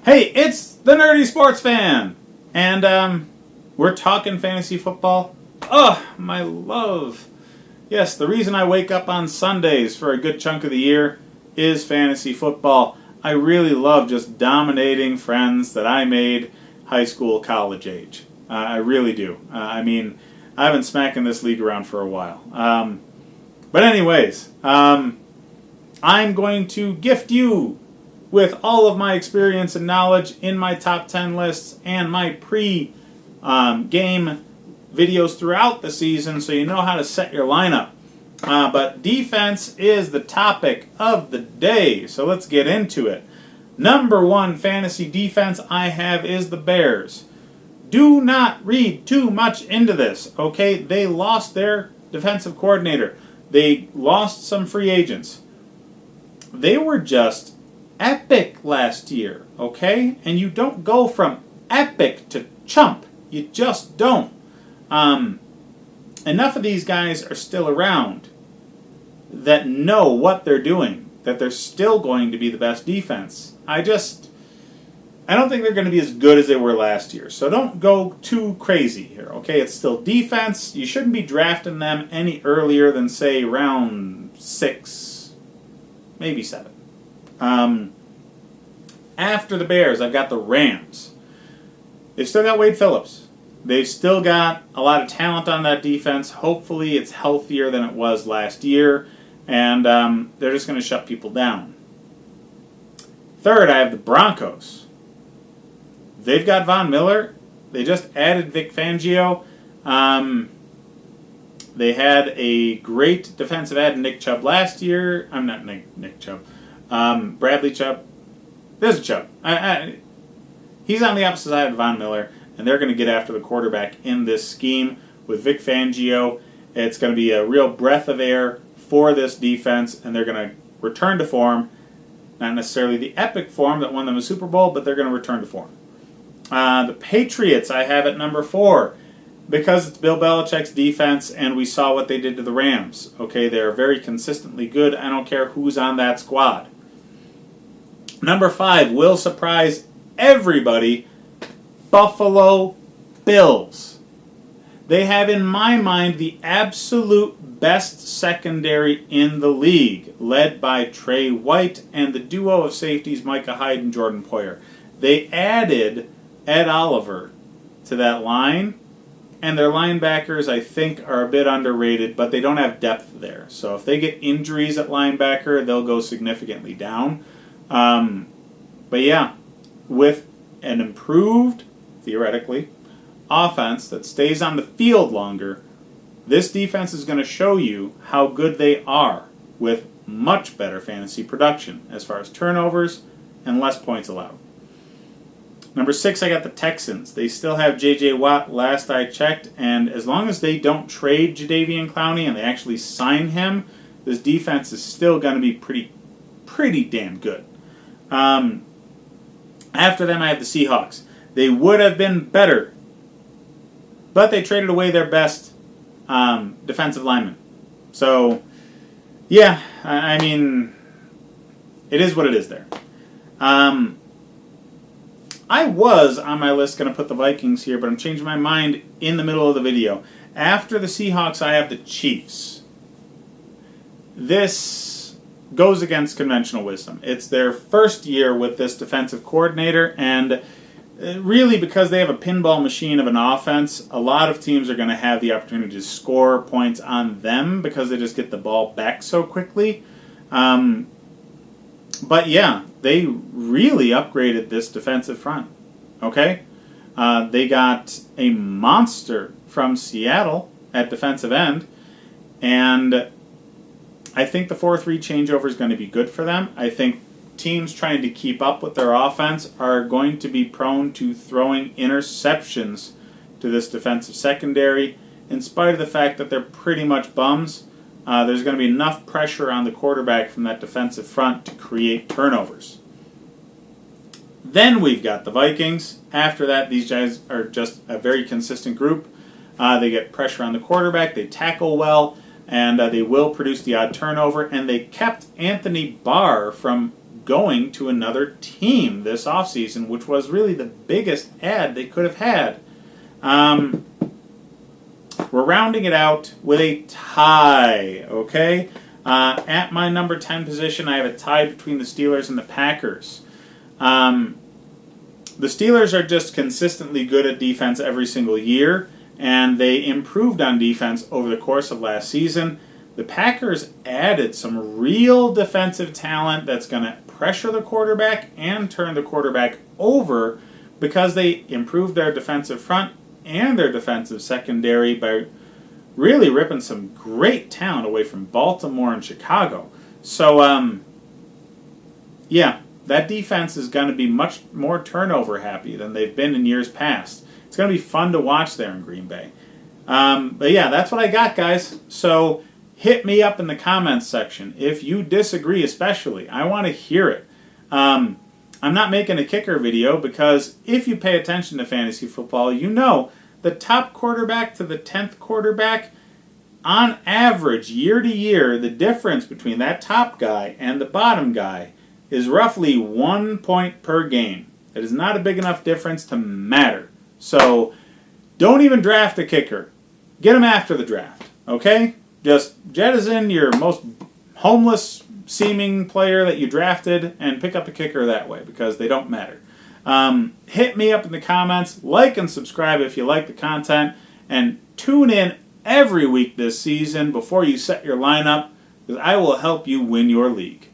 Hey, it's the Nerdy Sports Fan! And, we're talking fantasy football. Oh, my love. Yes, the reason I wake up on Sundays for a good chunk of the year is fantasy football. I really love just dominating friends that I made high school, college age. I really do. I've been smacking this league around for a while. But anyways, I'm going to gift you with all of my experience and knowledge in my top 10 lists and my pre-game videos throughout the season so you know how to set your lineup. But defense is the topic of the day, so let's get into it. Number one fantasy defense I have is the Bears. Do not read too much into this, okay? They lost their defensive coordinator. They lost some free agents. They were just epic last year, okay? And you don't go from epic to chump. You just don't. Enough of these guys are still around that know what they're doing, that they're still going to be the best defense. I don't think they're going to be as good as they were last year. So don't go too crazy here, okay? It's still defense. You shouldn't be drafting them any earlier than, say, round 6, maybe 7. After the Bears, I've got the Rams. They've still got Wade Phillips. They've still got a lot of talent on that defense. Hopefully it's healthier than it was last year. And they're just going to shut people down. Third, I have the Broncos. They've got Von Miller. They just added Vic Fangio. They had a great defensive end, Nick Chubb, last year. I'm not Nick Chubb. Bradley Chubb. There's a Chubb. He's on the opposite side of Von Miller, and they're going to get after the quarterback in this scheme with Vic Fangio. It's going to be a real breath of air for this defense, and they're going to return to form. Not necessarily the epic form that won them a Super Bowl, but they're going to return to form. The Patriots I have at number 4 because it's Bill Belichick's defense, and we saw what they did to the Rams. Okay, they're very consistently good. I don't care who's on that squad. Number 5 will surprise everybody. Buffalo Bills. They have, in my mind, the absolute best secondary in the league, led by Trey White and the duo of safeties Micah Hyde and Jordan Poyer. They added Ed Oliver to that line, and their linebackers, I think, are a bit underrated, but they don't have depth there. So if they get injuries at linebacker, they'll go significantly down. But yeah, with an improved, theoretically, offense that stays on the field longer, this defense is going to show you how good they are with much better fantasy production as far as turnovers and less points allowed. Number 6, I got the Texans. They still have J.J. Watt last I checked, and as long as they don't trade Jadeveon Clowney and they actually sign him, this defense is still going to be pretty damn good. After them, I have the Seahawks. They would have been better, but they traded away their best defensive lineman. So, yeah, it is what it is there. I was, on my list, going to put the Vikings here, but I'm changing my mind in the middle of the video. After the Seahawks, I have the Chiefs. This goes against conventional wisdom. It's their first year with this defensive coordinator, and really because they have a pinball machine of an offense, a lot of teams are going to have the opportunity to score points on them because they just get the ball back so quickly. But yeah, they really upgraded this defensive front. Okay? They got a monster from Seattle at defensive end, and I think the 4-3 changeover is going to be good for them. I think teams trying to keep up with their offense are going to be prone to throwing interceptions to this defensive secondary, in spite of the fact that they're pretty much bums. There's going to be enough pressure on the quarterback from that defensive front to create turnovers. Then we've got the Vikings. After that, these guys are just a very consistent group. They get pressure on the quarterback, they tackle well, and they will produce the odd turnover. And they kept Anthony Barr from going to another team this offseason, which was really the biggest ad they could have had. We're rounding it out with a tie, okay? At my number 10 position, I have a tie between the Steelers and the Packers. The Steelers are just consistently good at defense every single year, and they improved on defense over the course of last season. The Packers added some real defensive talent that's going to pressure the quarterback and turn the quarterback over because they improved their defensive front and their defensive secondary by really ripping some great talent away from Baltimore and Chicago. So, yeah, that defense is going to be much more turnover happy than they've been in years past. It's going to be fun to watch there in Green Bay. But yeah, that's what I got, guys. So hit me up in the comments section. If you disagree especially, I want to hear it. I'm not making a kicker video because if you pay attention to fantasy football, you know the top quarterback to the 10th quarterback, on average, year to year, the difference between that top guy and the bottom guy is roughly 1 point per game. It is not a big enough difference to matter. So don't even draft a kicker. Get him after the draft, okay? Just jettison your most homeless-seeming player that you drafted and pick up a kicker that way because they don't matter. Hit me up in the comments, like and subscribe if you like the content, and tune in every week this season before you set your lineup because I will help you win your league.